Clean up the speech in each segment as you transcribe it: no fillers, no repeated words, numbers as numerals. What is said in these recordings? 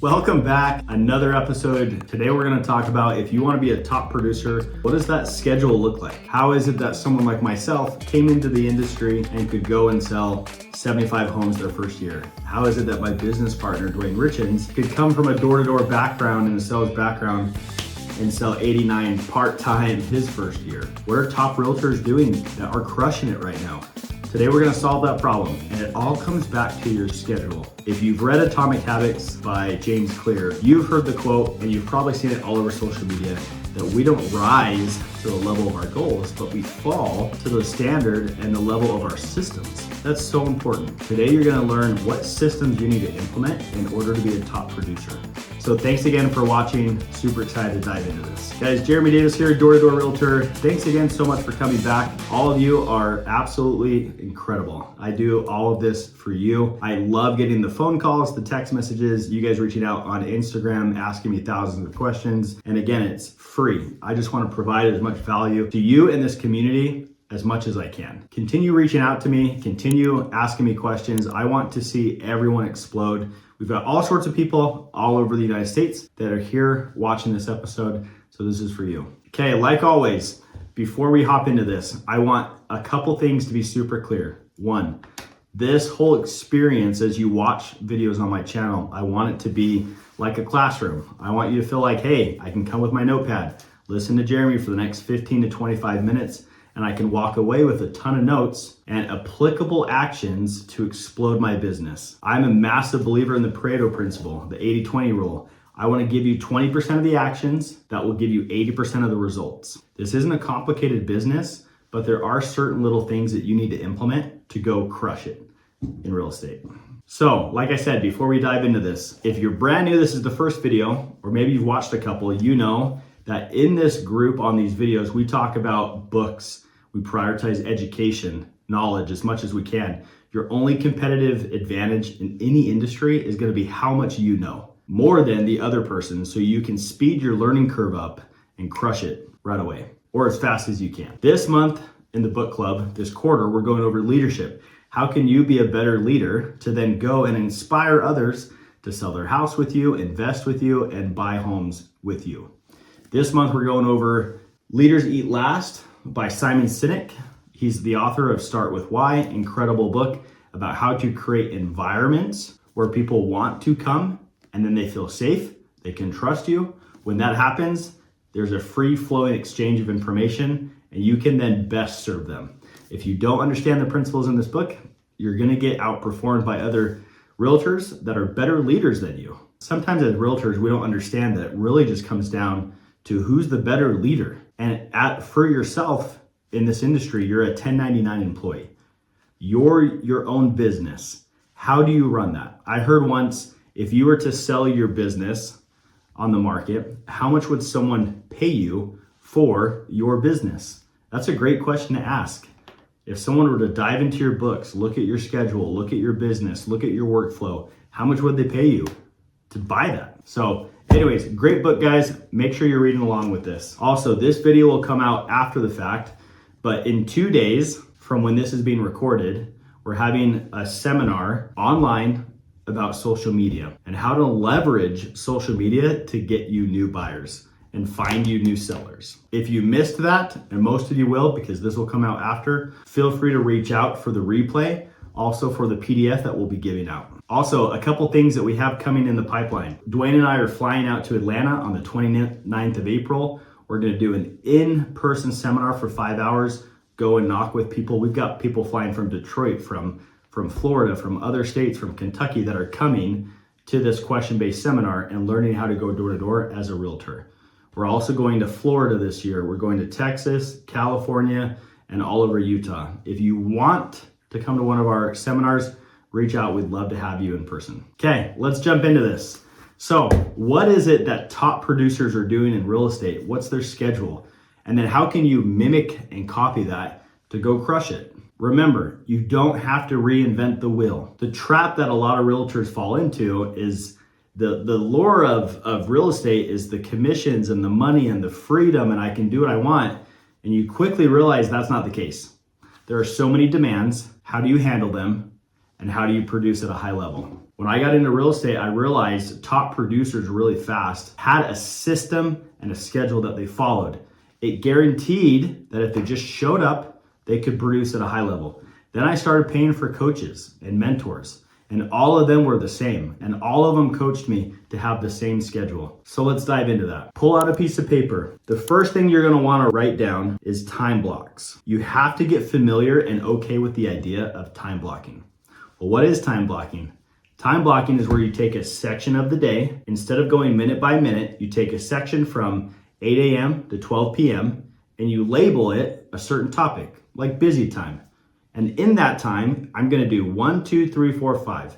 Welcome back. Another episode. Today we're going to talk about if you want to be a top producer, what does that schedule look like? How is it that someone like myself came into the industry and could go and sell 75 homes their first year? How is it that my business partner, Dwayne Richens, could come from a door-to-door background and a sales background and sell 89 part-time his first year? What are top realtors doing that are crushing it right now? Today we're going to solve that problem, and it all comes back to your schedule. If you've read Atomic Habits by James Clear, you've heard the quote, and you've probably seen it all over social media, that we don't rise to the level of our goals, but we fall to the standard and the level of our systems. That's so important. Today you're going to learn what systems you need to implement in order to be a top producer. So thanks again for watching. Super excited to dive into this. Guys, Jeremy Davis here, Door-to-Door Realtor. Thanks again so much for coming back. All of you are absolutely incredible. I do all of this for you. I love getting the phone calls, the text messages, you guys reaching out on Instagram, asking me thousands of questions. And again, it's free. I just want to provide as much value to you in this community as much as I can. Continue reaching out to me, continue asking me questions. I want to see everyone explode. We've got all sorts of people all over the United States that are here watching this episode, so this is for you. Okay, like always, before we hop into this, I want a couple things to be super clear. One, this whole experience as you watch videos on my channel, I want it to be like a classroom. I want you to feel like, hey, I can come with my notepad, listen to Jeremy for the next 15 to 25 minutes, and I can walk away with a ton of notes and applicable actions to explode my business. I'm a massive believer in the Pareto principle, the 80-20 rule. I want to give you 20% of the actions that will give you 80% of the results. This isn't a complicated business, but there are certain little things that you need to implement to go crush it in real estate. So, like I said, before we dive into this, if you're brand new, this is the first video, or maybe you've watched a couple, you know that in this group on these videos, we talk about books. We prioritize education, knowledge as much as we can. Your only competitive advantage in any industry is going to be how much you know, more than the other person, so you can speed your learning curve up and crush it right away, or as fast as you can. This month in the book club, this quarter, we're going over leadership. How can you be a better leader to then go and inspire others to sell their house with you, invest with you, and buy homes with you? This month, we're going over Leaders Eat Last by Simon Sinek. He's the author of Start With Why, incredible book about how to create environments where people want to come and then they feel safe, they can trust you. When that happens, there's a free flowing exchange of information and you can then best serve them. If you don't understand the principles in this book, you're gonna get outperformed by other realtors that are better leaders than you. Sometimes as realtors, we don't understand that it really just comes down to who's the better leader. And for yourself in this industry, you're a 1099 employee. You're your own business. How do you run that? I heard once, if you were to sell your business on the market, how much would someone pay you for your business? That's a great question to ask. If someone were to dive into your books, look at your schedule, look at your business, look at your workflow, how much would they pay you to buy that? So anyways, great book, guys. Make sure you're reading along with this. Also, this video will come out after the fact, but in 2 days from when this is being recorded, we're having a seminar online about social media and how to leverage social media to get you new buyers and find you new sellers. If you missed that, and most of you will because this will come out after, feel free to reach out for the replay, also for the PDF that we'll be giving out. Also, a couple things that we have coming in the pipeline. Dwayne and I are flying out to Atlanta on the 29th of April. We're gonna do an in-person seminar for 5 hours, go and knock with people. We've got people flying from Detroit, from Florida, from other states, from Kentucky that are coming to this question-based seminar and learning how to go door-to-door as a realtor. We're also going to Florida this year. We're going to Texas, California, and all over Utah. If you want to come to one of our seminars, reach out. We'd love to have you in person. Okay, let's jump into this. So what is it that top producers are doing in real estate? What's their schedule? And then how can you mimic and copy that to go crush it? Remember, you don't have to reinvent the wheel. The trap that a lot of realtors fall into is the lure of real estate is the commissions and the money and the freedom and I can do what I want. And you quickly realize that's not the case. There are so many demands. How do you handle them? And how do you produce at a high level? When I got into real estate, I realized top producers really fast had a system and a schedule that they followed. It guaranteed that if they just showed up, they could produce at a high level. Then I started paying for coaches and mentors, and all of them were the same, and all of them coached me to have the same schedule. So let's dive into that. Pull out a piece of paper. The first thing you're gonna wanna write down is time blocks. You have to get familiar and okay with the idea of time blocking. Well, what is time blocking? Time blocking is where you take a section of the day. Instead of going minute by minute, you take a section from 8 a.m. to 12 p.m. and you label it a certain topic, like busy time. And in that time, I'm gonna do 1, 2, 3, 4, 5.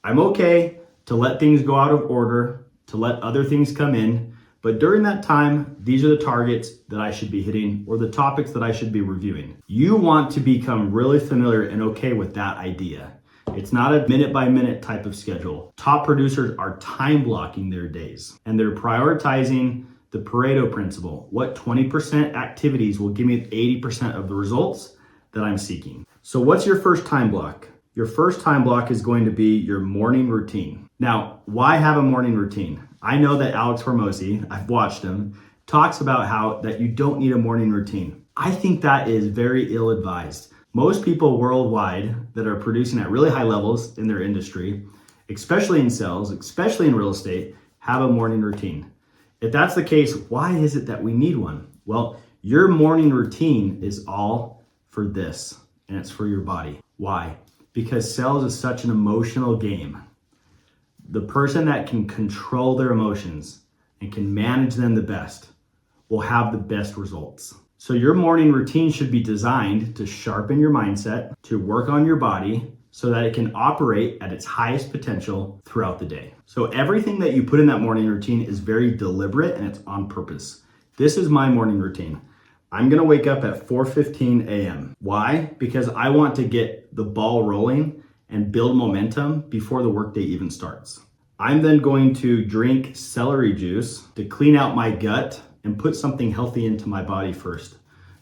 I'm okay to let things go out of order, to let other things come in, but during that time, these are the targets that I should be hitting or the topics that I should be reviewing. You want to become really familiar and okay with that idea. It's not a minute by minute type of schedule. Top producers are time blocking their days and they're prioritizing the Pareto principle. What 20% activities will give me 80% of the results that I'm seeking. So what's your first time block? Your first time block is going to be your morning routine. Now, why have a morning routine? I know that Alex Hormozi, I've watched him, talks about how that you don't need a morning routine. I think that is very ill-advised. Most people worldwide that are producing at really high levels in their industry, especially in sales, especially in real estate, have a morning routine. If that's the case, why is it that we need one? Well, your morning routine is all for this, and it's for your body. Why? Because sales is such an emotional game. The person that can control their emotions and can manage them the best will have the best results. So your morning routine should be designed to sharpen your mindset, to work on your body so that it can operate at its highest potential throughout the day. So everything that you put in that morning routine is very deliberate and it's on purpose. This is my morning routine. I'm gonna wake up at 4:15 a.m. Why? Because I want to get the ball rolling and build momentum before the workday even starts. I'm then going to drink celery juice to clean out my gut and put something healthy into my body first.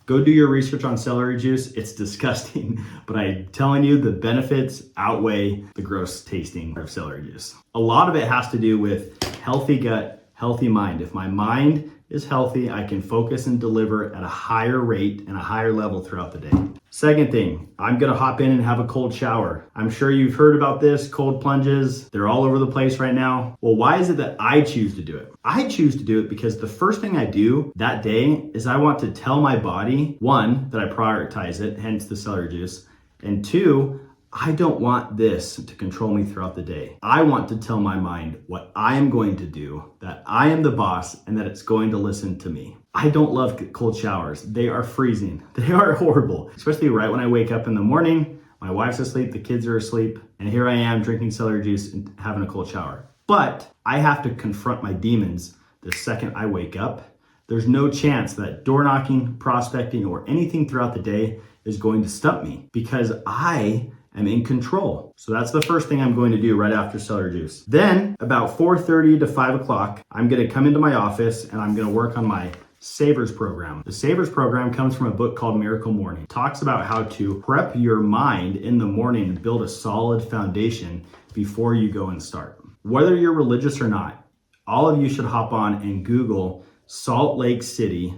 Go do your research on celery juice. It's disgusting, but I'm telling you the benefits outweigh the gross tasting of celery juice. A lot of it has to do with healthy gut, healthy mind. If my mind is healthy, I can focus and deliver at a higher rate and a higher level throughout the day. Second thing, I'm gonna hop in and have a cold shower. I'm sure you've heard about this, cold plunges. They're all over the place right now. Well, why is it that I choose to do it? I choose to do it because the first thing I do that day is I want to tell my body, one, that I prioritize it, hence the celery juice, and two, I don't want this to control me throughout the day. I want to tell my mind what I am going to do, that I am the boss, and that it's going to listen to me. I don't love cold showers. They are freezing. They are horrible, especially right when I wake up in the morning. My wife's asleep, the kids are asleep, and here I am drinking celery juice and having a cold shower. But I have to confront my demons the second I wake up. There's no chance that door knocking, prospecting, or anything throughout the day is going to stump me because I am in control. So that's the first thing I'm going to do right after celery juice. Then about 4:30 to 5 o'clock, I'm gonna come into my office and I'm gonna work on my Savers program. The Savers program comes from a book called Miracle Morning. It talks about how to prep your mind in the morning and build a solid foundation before you go and start. Whether you're religious or not, all of you should hop on and Google Salt Lake City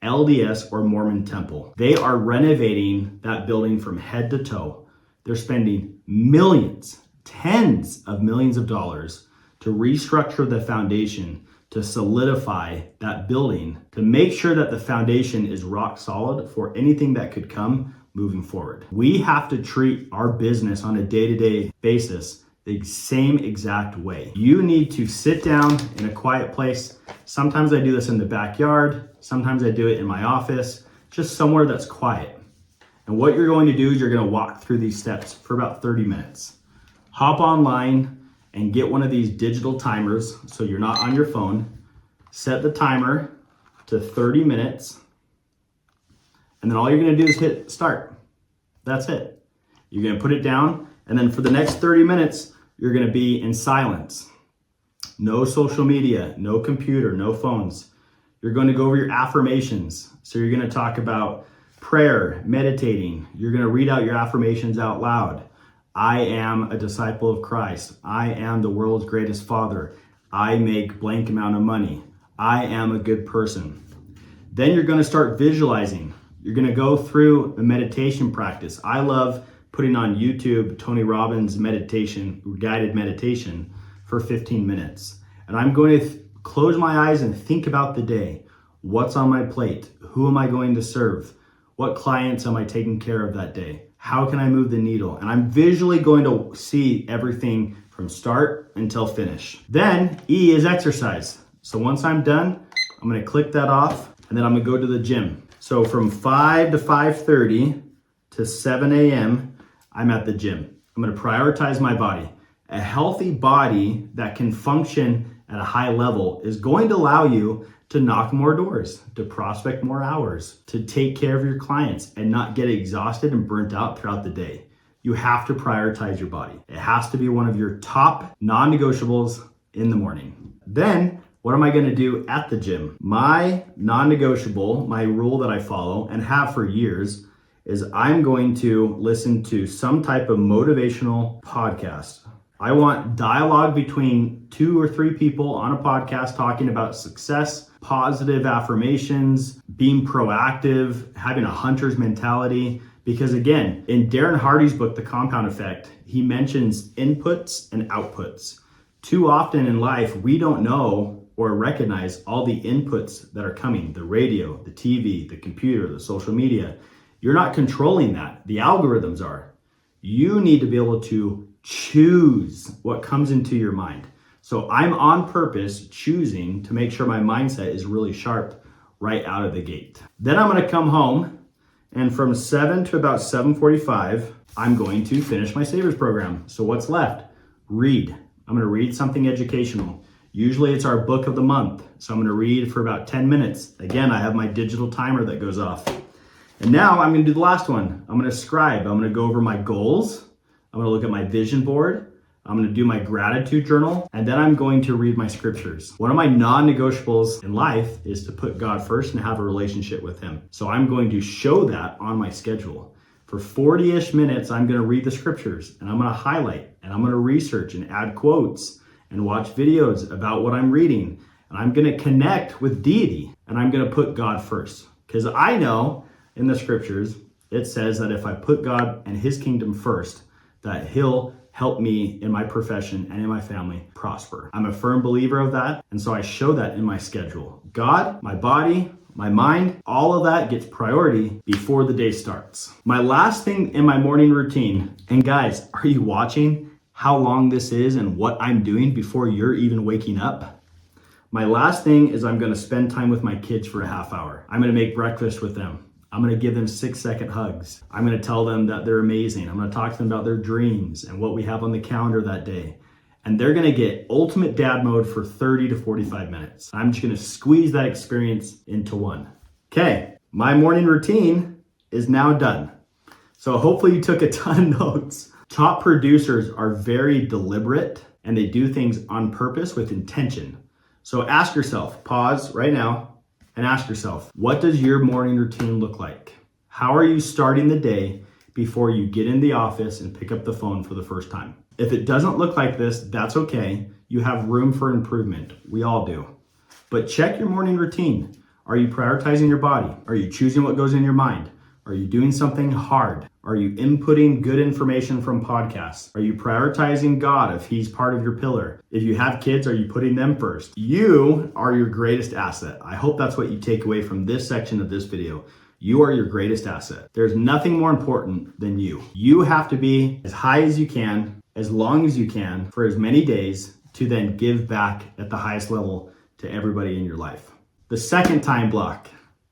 LDS or Mormon Temple. They are renovating that building from head to toe. They're spending millions, tens of millions of dollars to restructure the foundation, to solidify that building, to make sure that the foundation is rock solid for anything that could come moving forward. We have to treat our business on a day-to-day basis the same exact way. You need to sit down in a quiet place. Sometimes I do this in the backyard. Sometimes I do it in my office, just somewhere that's quiet. And what you're going to do is you're going to walk through these steps for about 30 minutes. Hop online and get one of these digital timers so you're not on your phone. Set the timer to 30 minutes. And then all you're going to do is hit start. That's it. You're going to put it down. And then for the next 30 minutes, you're going to be in silence. No social media, no computer, no phones. You're going to go over your affirmations. So you're going to talk about prayer, meditating. You're going to read out your affirmations out loud. I am a disciple of Christ. I am the world's greatest father. I make blank amount of money. I am a good person. Then you're going to start visualizing. You're going to go through a meditation practice. I love putting on YouTube Tony Robbins meditation, guided meditation for 15 minutes. And I'm going to close my eyes and think about the day. What's on my plate? Who am I going to serve? What clients am I taking care of that day? How can I move the needle? And I'm visually going to see everything from start until finish. Then E is exercise. So once I'm done, I'm going to click that off and then I'm going to go to the gym. So from 5 to 5:30 to 7 a.m., I'm at the gym. I'm going to prioritize my body. A healthy body that can function at a high level is going to allow you to knock more doors, to prospect more hours, to take care of your clients and not get exhausted and burnt out throughout the day. You have to prioritize your body. It has to be one of your top non-negotiables in the morning. Then, what am I going to do at the gym? My non-negotiable, my rule that I follow and have for years, is I'm going to listen to some type of motivational podcast. I want dialogue between 2 or 3 people on a podcast talking about success, positive affirmations, being proactive, having a hunter's mentality. Because again, in Darren Hardy's book, The Compound Effect, he mentions inputs and outputs. Too often in life, we don't know or recognize all the inputs that are coming, the radio, the TV, the computer, the social media. You're not controlling that. The algorithms are. You need to be able to choose what comes into your mind. So I'm on purpose choosing to make sure my mindset is really sharp right out of the gate. Then I'm going to come home, and from 7 to about 7:45, I'm going to finish my Savers program. So what's left? Read. I'm going to read something educational. Usually it's our book of the month. So I'm going to read for about 10 minutes. Again, I have my digital timer that goes off. And now I'm going to do the last one. I'm going to scribe. I'm going to go over my goals. I'm going to look at my vision board. I'm going to do my gratitude journal. And then I'm going to read my scriptures. One of my non-negotiables in life is to put God first and have a relationship with him. So I'm going to show that on my schedule. For 40-ish minutes, I'm going to read the scriptures and I'm going to highlight and I'm going to research and add quotes and watch videos about what I'm reading. And I'm going to connect with deity and I'm going to put God first. Because I know in the scriptures, it says that if I put God and his kingdom first, that he'll help me in my profession and in my family prosper. I'm a firm believer of that. And so I show that in my schedule. God, my body, my mind, all of that gets priority before the day starts. My last thing in my morning routine, and guys, are you watching how long this is and what I'm doing before you're even waking up? My last thing is I'm going to spend time with my kids for a half hour. I'm going to make breakfast with them. I'm going to give them 6-second hugs. I'm going to tell them that they're amazing. I'm going to talk to them about their dreams and what we have on the calendar that day. And they're going to get ultimate dad mode for 30 to 45 minutes. I'm just going to squeeze that experience into one. Okay, my morning routine is now done. So hopefully you took a ton of notes. Top producers are very deliberate and they do things on purpose with intention. So ask yourself, pause right now, and ask yourself, what does your morning routine look like? How are you starting the day before you get in the office and pick up the phone for the first time? If it doesn't look like this, that's okay. You have room for improvement. We all do. But check your morning routine. Are you prioritizing your body? Are you choosing what goes in your mind? Are you doing something hard? Are you inputting good information from podcasts? Are you prioritizing God if he's part of your pillar? If you have kids, are you putting them first? You are your greatest asset. I hope that's what you take away from this section of this video. You are your greatest asset. There's nothing more important than you. You have to be as high as you can, as long as you can, for as many days to then give back at the highest level to everybody in your life. The second time block.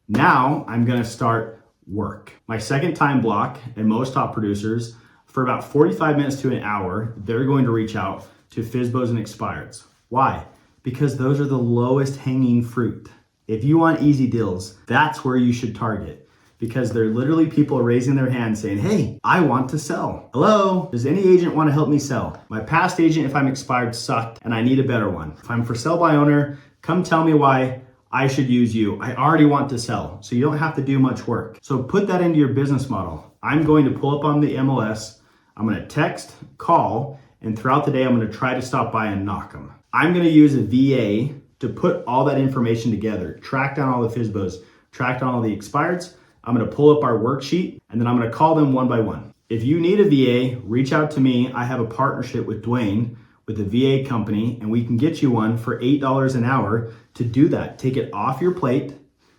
Now I'm going to start work. My second time block, and most top producers, for about 45 minutes to an hour, they're going to reach out to FSBOs and expireds. Why? Because those are the lowest hanging fruit. If you want easy deals, that's where you should target, because they're literally people raising their hand saying, hey, I want to sell. Hello, does any agent want to help me sell? My past agent, if I'm expired, sucked and I need a better one. If I'm for sale by owner, come tell me why I should use you. I already want to sell, so you don't have to do much work. So put that into your business model. I'm going to pull up on the MLS. I'm gonna text, call, and throughout the day, I'm gonna try to stop by and knock them. I'm gonna use a VA to put all that information together, track down all the FSBOs, track down all the expireds. I'm gonna pull up our worksheet, and then I'm gonna call them one by one. If you need a VA, reach out to me. I have a partnership with Dwayne with a VA company, and we can get you one for $8 an hour to do that. Take it off your plate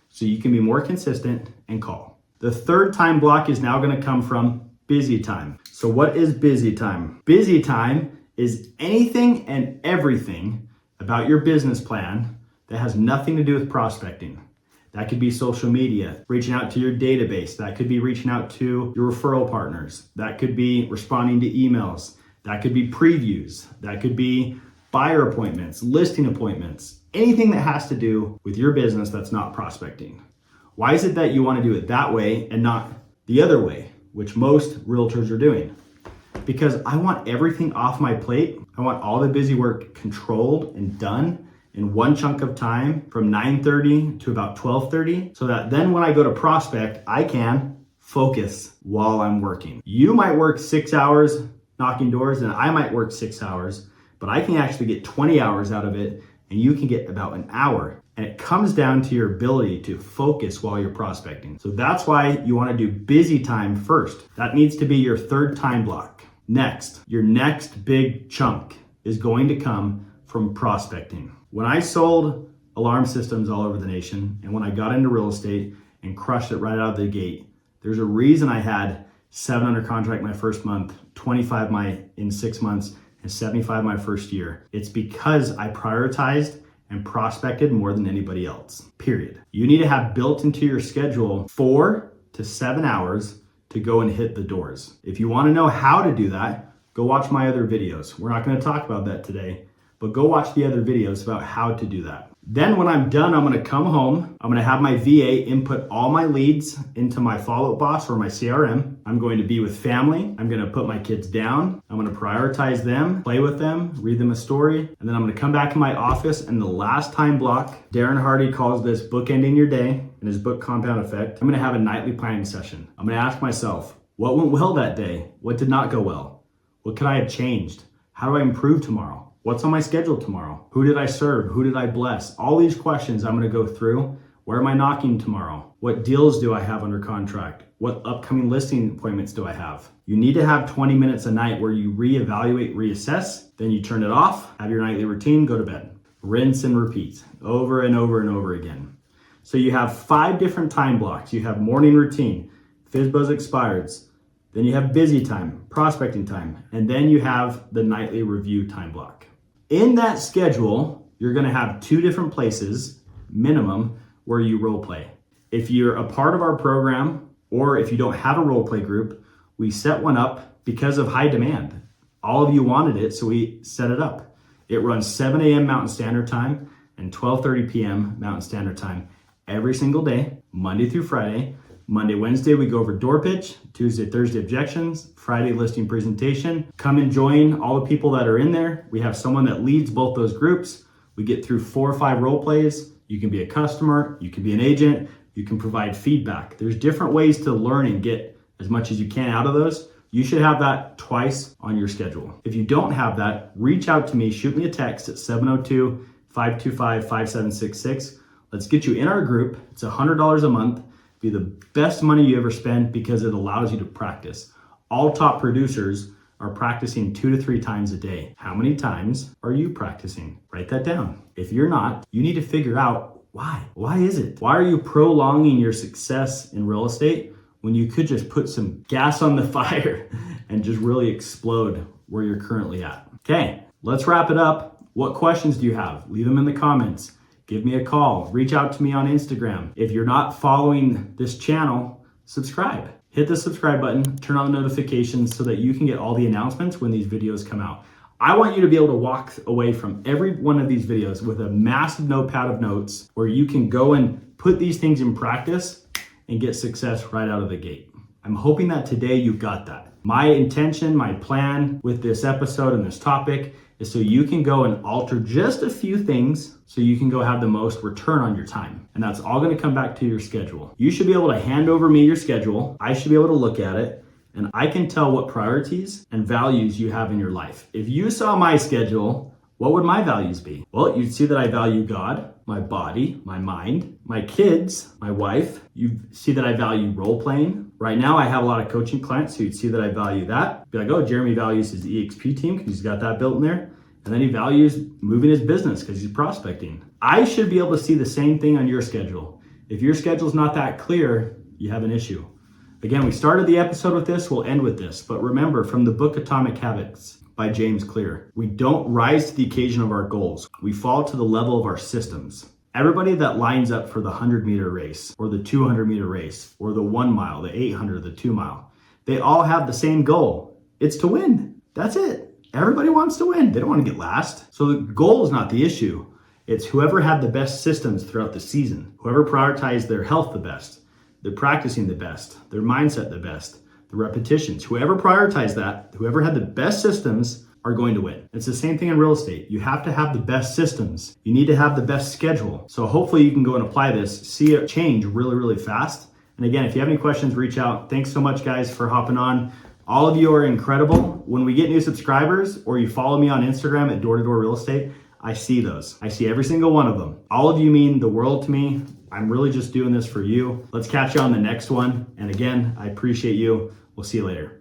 so you can be more consistent and call. The third time block is now gonna come from busy time. So what is busy time? Busy time is anything and everything about your business plan that has nothing to do with prospecting. That could be social media, reaching out to your database. That could be reaching out to your referral partners. That could be responding to emails. That could be previews. That could be buyer appointments, listing appointments, anything that has to do with your business that's not prospecting. Why is it that you want to do it that way and not the other way, which most realtors are doing? Because I want everything off my plate. I want all the busy work controlled and done in one chunk of time from 9:30 to about 12:30, so that then when I go to prospect, I can focus while I'm working. You might work 6 hours knocking doors and I might work 6 hours, but I can actually get 20 hours out of it and you can get about an hour. And it comes down to your ability to focus while you're prospecting. So that's why you want to do busy time first. That needs to be your third time block. Next, your next big chunk is going to come from prospecting. When I sold alarm systems all over the nation, and when I got into real estate and crushed it right out of the gate, there's a reason I had 7 under contract my first month, 25 in 6 months, and 75 my first year. It's because I prioritized and prospected more than anybody else, period. You need to have built into your schedule 4 to 7 hours to go and hit the doors. If you want to know how to do that, go watch my other videos. We're not going to talk about that today, but go watch the other videos about how to do that. Then when I'm done, I'm gonna come home. I'm gonna have my VA input all my leads into my follow-up boss or my CRM. I'm going to be with family. I'm gonna put my kids down. I'm gonna prioritize them, play with them, read them a story. And then I'm gonna come back in my office, and the last time block, Darren Hardy calls this bookending your day in his book Compound Effect. I'm gonna have a nightly planning session. I'm gonna ask myself, what went well that day? What did not go well? What could I have changed? How do I improve tomorrow? What's on my schedule tomorrow? Who did I serve? Who did I bless? All these questions I'm gonna go through. Where am I knocking tomorrow? What deals do I have under contract? What upcoming listing appointments do I have? You need to have 20 minutes a night where you reevaluate, reassess, then you turn it off, have your nightly routine, go to bed. Rinse and repeat over and over and over again. So you have 5 different time blocks. You have morning routine, FSBOs expireds, then you have busy time, prospecting time, and then you have the nightly review time block. In that schedule, you're gonna have 2 different places, minimum, where you role play. If you're a part of our program, or if you don't have a role play group, we set one up because of high demand. All of you wanted it, so we set it up. It runs 7 a.m. Mountain Standard Time and 12:30 p.m. Mountain Standard Time every single day, Monday through Friday. Monday, Wednesday, we go over door pitch. Tuesday, Thursday, objections. Friday, listing presentation. Come and join all the people that are in there. We have someone that leads both those groups. We get through 4 or 5 role plays. You can be a customer, you can be an agent, you can provide feedback. There's different ways to learn and get as much as you can out of those. You should have that twice on your schedule. If you don't have that, reach out to me, shoot me a text at 702-525-5766. Let's get you in our group. It's $100 a month. Be the best money you ever spend because it allows you to practice. All top producers are practicing 2 to 3 times a day. How many times are you practicing? Write that down. If you're not, you need to figure out why. Why is it? Why are you prolonging your success in real estate when you could just put some gas on the fire and just really explode where you're currently at? Okay, let's wrap it up. What questions do you have? Leave them in the comments. Give me a call. Reach out to me on Instagram. If you're not following this channel, subscribe. Hit the subscribe button, turn on the notifications so that you can get all the announcements when these videos come out. I want you to be able to walk away from every one of these videos with a massive notepad of notes where you can go and put these things in practice and get success right out of the gate. I'm hoping that today you got that. My intention, my plan with this episode and this topic is so you can go and alter just a few things so you can go have the most return on your time. And that's all gonna come back to your schedule. You should be able to hand over me your schedule. I should be able to look at it And I can tell what priorities and values you have in your life. If you saw my schedule, what would my values be? Well, you'd see that I value God, my body, my mind, my kids, my wife. You see that I value role playing. Right now, I have a lot of coaching clients, so you'd see that I value that. Be like, oh, Jeremy values his EXP team because he's got that built in there. And then he values moving his business because he's prospecting. I should be able to see the same thing on your schedule. If your schedule's not that clear, you have an issue. Again, we started the episode with this, we'll end with this. But remember, from the book Atomic Habits by James Clear, we don't rise to the occasion of our goals. We fall to the level of our systems. Everybody that lines up for the 100-meter race or the 200-meter race or the 1 mile, the 800, the 2 mile, they all have the same goal. It's to win. That's it. Everybody wants to win. They don't want to get last. So the goal is not the issue. It's whoever had the best systems throughout the season, whoever prioritized their health the best, they're practicing the best, their mindset the best, the repetitions. Whoever prioritized that, whoever had the best systems are going to win. It's the same thing in real estate. You have to have the best systems. You need to have the best schedule. So hopefully you can go and apply this, see it change really, really fast. And again, if you have any questions, reach out. Thanks so much, guys, for hopping on. All of you are incredible. When we get new subscribers or you follow me on Instagram at Door to Door Real Estate, I see those. I see every single one of them. All of you mean the world to me. I'm really just doing this for you. Let's catch you on the next one. And again, I appreciate you. We'll see you later.